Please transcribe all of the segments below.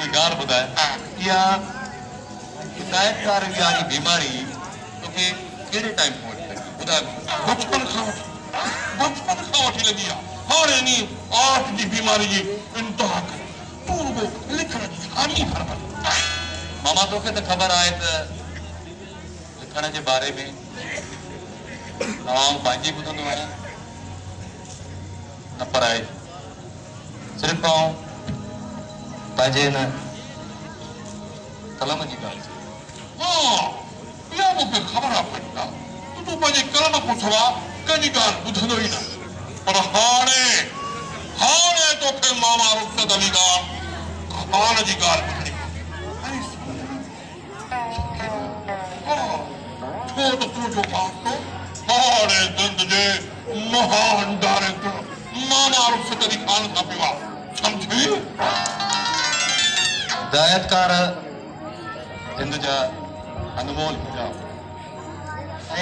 कोई गाल बुधाए या हिदायतकार वारी बीमारी तोखे कहिड़े टाइम खां वठी लगी बुधाए बचपन खां वठी लगी आहे हाणे नी आर्ट जी बीमारी जी इंतहा करे तू रुगो लिखण जी हानी फरमाए मामा तोखे त ख़बर आहे त लिखण जे बारे में आउं पंहिंजी ॿुधंदो आहियां न पर आहे सिर्फ़ु आउं पंहिंजे हिन कलम जी ॻाल्हि हाँ इहा मूंखे ख़बर आहे पंडिता तूं पंहिंजे कलम खां सवा कंहिंजी ॻाल्हि ॿुधंदो ई न पर हाणे तोखे मामा रुख़सत अली खां क़ुरान जी ॻाल्हि ॿुधणी छो त तुंहिंजो वास्तो हाणे सिंध जे महान डायरेक्टर मामा रुख़सत अली खान सां पियो आहे सम्झी हिदायतकार हिंद जा अनमोल हुआ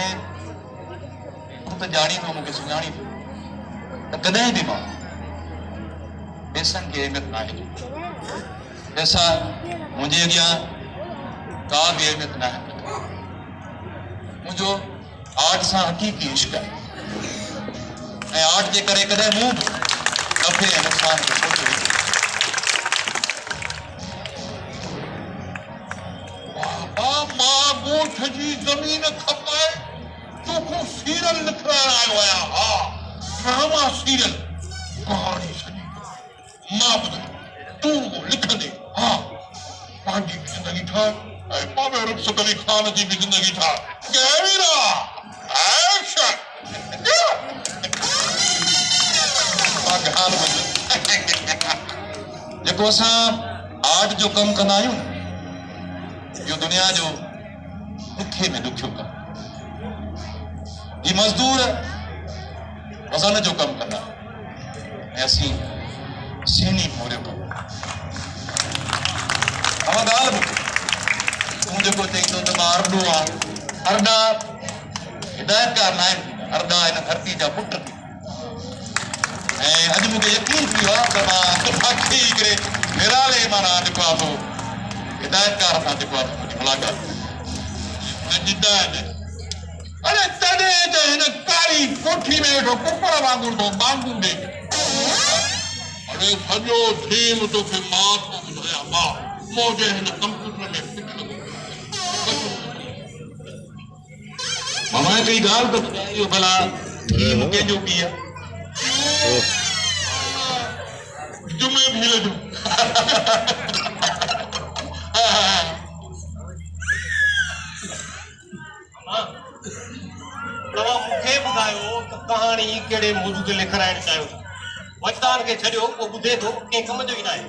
ऐं तूं त ॼाणी थो मूंखे सुञाणी थो त कॾहिं बि मां पैसनि खे अहमियत न आहे पैसा मुंहिंजे अॻियां का बि अहमियत न आहे मुंहिंजो आर्ट सां हक़ीक़ी इश्क़ आहे ऐं आर्ट जे करे कॾहिं मूं बि नफ़े ऐं नुक़सान खे सोचियो मां ॻोठ जी ज़मीन खपाए तोखूं सीरियल लिखाइण आयो आहियां हा ड्रामा सीरियल कहाणी सॼी मां ॿुधाए तूं लिखंदे हा पंहिंजी बि ज़िंदगी ठाहे ऐं मामे रुख़सत अली खान जी बि ज़िंदगी ठाहे कैमरा एक्शन जेको असां आर्ट जो कमु कंदा आहियूं न इहो दुनिया जो ॾुखे में ॾुखियो कमु ही मज़दूर वज़न जो कमु कंदा ऐं असीं सीनी पूरियो कमु तव्हां ॻाल्हि ॿुधो तूं जेको चई थो त मां अरडो आहियां अरडा हिदायतकार न आहिनि अरडा हिन धरती जा पुट थी ऐं अॼु मूंखे यकीन थी वियो आहे त मां तव्हांखे हिकिड़े निराले माना जेको आहे सो हिदायतकार सां जेको आहे मुंहिंजी मुलाक़ात अरे तॾहिं त हिन कारी कोठी में वेठो कुकड़ वांगुरु थो बांगू ॾे अरे सॼो थीम तोखे मां थो ॿुधायां मां मुंहिंजे हिन कंप्यूटर में फिट लॻो मामा कई ॻाल्हि त ॿुधायो भला थीम कंहिंजो बि आहे जुमे भील जो तव्हां मूंखे ॿुधायो त कहाणी कहिड़े मौजूद ते लिखाइण चाहियो था वचदान खे छॾियो उहो ॿुधे थो कंहिं कम जो ई न आहे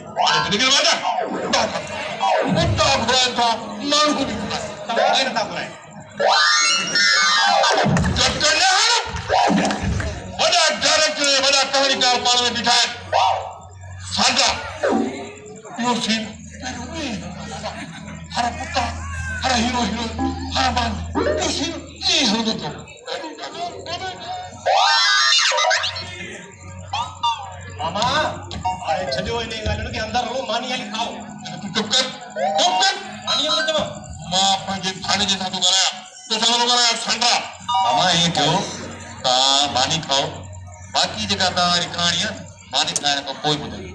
वॾा डायरेक्टर वॾा कहाणीकार पाण में बीठा आहिनि सादा इहो सीन हर पुता हर हीरो हीरोइन हर बांध इहो सीन ईअं हलंदो थो मामा हाणे छॾियो हिन ॻाल्हियुनि खे अंदरि हलो मानी हली खाओ चुप कर मानी हली चवां मां पंहिंजे खाने जे सां थो ॻाल्हायां तोसां थो ॻाल्हायां संडा मामा ईअं कयो तव्हां मानी खाओ बाक़ी जेका तव्हांजी कहाणी आहे मानी खाइण खां पोइ ॿुधायो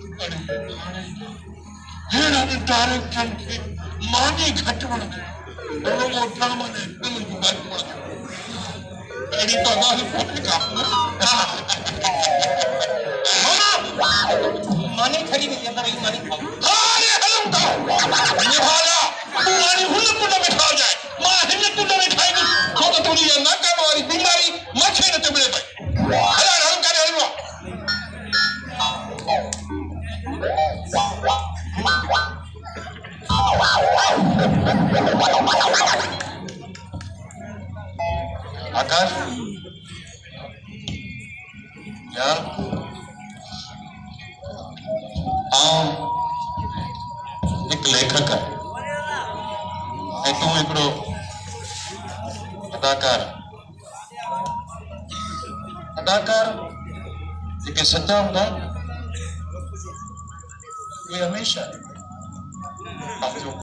हेड़नि डायरेक्टरनि खे मानी घटि वणंदी रुगो ड्रामा ने फिल्म जूं ॻाल्हियूं वणंदियूं अहिड़ी त ॻाल्हि कोन्हे का मानी खड़ी हुई अंदर ही मानी खाओ हारे हलम था निभाला तू मानी हुन कुंड में खा जाए मां हिन कुंड में खाएगी छो तो तुझी ये नाकाम वाली बीमारी मथे न तिबड़े पई हला हलम करे हलवा आकाश यार एक लेखक है तू हिकिड़ो अदाकार जेके सच्चा हूंदा उहे हमेशह जो